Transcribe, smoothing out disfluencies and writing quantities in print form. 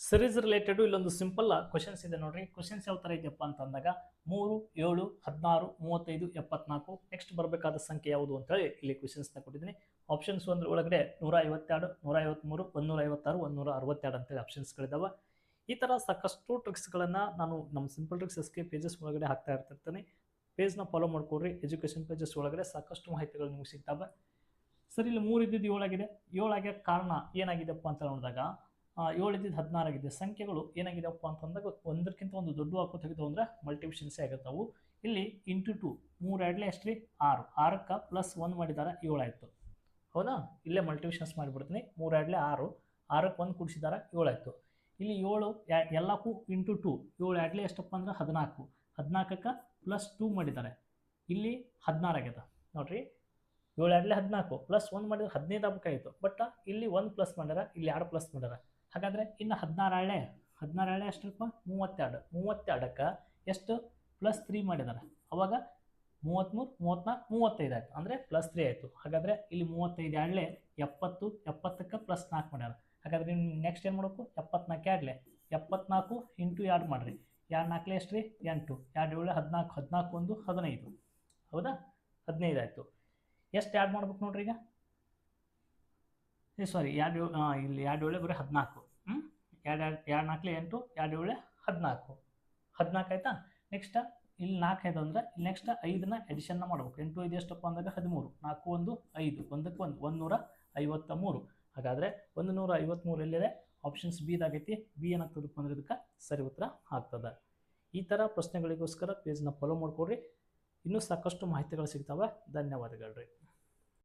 Series related ಇಲ್ಲೊಂದು simple questions ಇದೆ ನೋಡ್ರಿ. ಕ್ವಶನ್ಸ್ ಯಾವ ತರ ಇದೆಯಪ್ಪ ಅಂತ ಅಂದಾಗ 3, 7, 16, 35, 74 ನೆಕ್ಸ್ಟ್ ಬರಬೇಕಾದ ಸಂಖ್ಯೆ ಯಾವುದು ಅಂತ ಹೇಳಿ ಇಲ್ಲಿ ಕ್ವಶನ್ಸ್ ನ ಕೊಟ್ಟಿದ್ದೀನಿ. ಆಪ್ಷನ್ಸ್ ಒಂದ್ರ ಒಳಗಡೆ 152, 153, 156, 162 ಅಂತೇಳಿ ಆಪ್ಷನ್ಸ್ ಗಳಿದಾವೆ. ಈ ತರ ಸಾಕಷ್ಟು ಟ್ರಿಕ್ಸ್ ಗಳನ್ನ ನಾನು ನಮ್ಮ ಸಿಂಪಲ್ ಟ್ರಿಕ್ಸ್ ಎಸ್ಕೆ ಪೇಜಸ್ ಒಳಗಡೆ ಹಾಕ್ತಾ ಇರ್ತಿರ್ತೀನಿ. ಪೇಜ್ ನ ಫಾಲೋ ಮಾಡ್ಕೊಡ್ರಿ. ಎಜುಕೇಶನ್ ಪೇಜಸ್ ಒಳಗಡೆ ಸಾಕಷ್ಟು ಮಾಹಿತಿಗಳು ನಿಮಗೆ ಸಿಗ್ತವೆ. ಸರಿ, ಇಲ್ಲಿ 3 ಇದ್ದಿದ್ದು 7 ಆಗಿದೆ. 7 ಆಗಕ್ಕೆ ಕಾರಣ ಏನಾಗಿದೆಪ್ಪ ಅಂತ ನೋಡಿದಾಗ 7 ಇದ್ದಿದ್ದು 16 ಆಗಿದೆ. ಸಂಖ್ಯೆಗಳು ಏನಾಗಿದೆಪ್ಪ ಅಂತಂದಾಗ ಒಂದಕ್ಕಿಂತ ಒಂದು ದೊಡ್ಡ ಹಾಕೋ ತೆಗೆದು ಅಂದ್ರೆ ಮಲ್ಟಿಪ್ಲಿಷನ್ಸೇ ಆಗುತ್ತವು. ಇಲ್ಲಿ ಇಂಟು 2 3 ಎರಡಲೇ ಎಷ್ಟ್ರಿ 6, 6ಕ್ಕೆ ಪ್ಲಸ್ 1 ಮಾಡಿದ್ದಾರೆ 7 ಆಯಿತು. ಹೌದಾ, ಇಲ್ಲೇ ಮಲ್ಟಿಪ್ಲಿಷನ್ಸ್ ಮಾಡಿಬಿಡ್ತೀನಿ. 3 ಎರಡಲೇ 6, 6ಕ್ಕೆ 1 ಕೂಡಿಸಿದ್ದಾರೆ 7 ಆಯಿತು. ಇಲ್ಲಿ 7 ಎಲ್ಲಕ್ಕೂ ಇಂಟು 2 7 ಎರಡಲೇ ಎಷ್ಟಪ್ಪ ಅಂದ್ರೆ 14, 14ಕ್ಕೆ ಪ್ಲಸ್ 2 ಮಾಡಿದ್ದಾರೆ. ಇಲ್ಲಿ 16 ಆಗ್ಯದ ನೋಡ್ರಿ. 7 ಎರಡಲೇ 14 ಪ್ಲಸ್ 1 ಮಾಡಿದ್ರೆ 15 ಆಗಬೇಕಾಗಿತ್ತು. ಬಟ್ ಇಲ್ಲಿ 1 ಪ್ಲಸ್ ಮಾಡ್ಯಾರ, ಇಲ್ಲಿ 2 ಪ್ಲಸ್ ಮಾಡ್ಯಾರ. ಹಾಗಾದರೆ ಇನ್ನು 16 ಎಳೆ ಎಷ್ಟಪ್ಪ 32, 32ಕ್ಕೆ ಎಷ್ಟು ಪ್ಲಸ್ 3 ಮಾಡಿದ್ದಾರೆ. ಅವಾಗ 33, 34, 35 ಆಯಿತು. ಅಂದರೆ ಪ್ಲಸ್ 3 ಆಯಿತು. ಹಾಗಾದರೆ ಇಲ್ಲಿ 35 ಎರಡಲೇ 70, 70ಕ್ಕೆ ಪ್ಲಸ್ 4 ಮಾಡ್ಯಾರ. ಹಾಗಾದರೆ ನೀವು ನೆಕ್ಸ್ಟ್ ಏನು ಮಾಡಬೇಕು, 74 ಎರಡಲೇ 74 ಇಂಟು 2 ಮಾಡಿರಿ. 2 4ಲೇ ಎಷ್ಟು ರೀ 8, 2 7 14, 14 1 15. ಹೌದಾ, 15 ಆಯಿತು. ಎಷ್ಟು ಆ್ಯಡ್ ಮಾಡ್ಬೇಕು ನೋಡ್ರಿ ಈಗ. ಸಾರಿ, ಇಲ್ಲಿ 2 7 ಬರೀ 14. 2 4 8, 2 7 14, 14 ಆಯ್ತಾ. ನೆಕ್ಸ್ಟ್ ಇಲ್ಲಿ 4 ಆಯ್ತು ಅಂದರೆ ನೆಕ್ಸ್ಟ್ 5ನ ಎಡಿಷನ್ನ ಮಾಡ್ಬೇಕು. 8 5 ಎಷ್ಟಪ್ಪ ಅಂದಾಗ 13, 4 1 5, 1ಕ್ಕೆ 1 153. ಹಾಗಾದರೆ 153 ಎಲ್ಲಿದೆ, ಆಪ್ಷನ್ಸ್ ಬಿ ದಾಗೈತಿ. ಬಿ ಏನಾಗ್ತದಪ್ಪ ಅಂದ್ರೆ ಇದಕ್ಕೆ ಸರಿ ಉತ್ತರ ಆಗ್ತದೆ. ಈ ಥರ ಪ್ರಶ್ನೆಗಳಿಗೋಸ್ಕರ ಪೇಜ್ನ ಫಾಲೋ ಮಾಡ್ಕೊಡ್ರಿ. ಇನ್ನೂ ಸಾಕಷ್ಟು ಮಾಹಿತಿಗಳು ಸಿಗ್ತವೆ. ಧನ್ಯವಾದಗಳು ರೀ.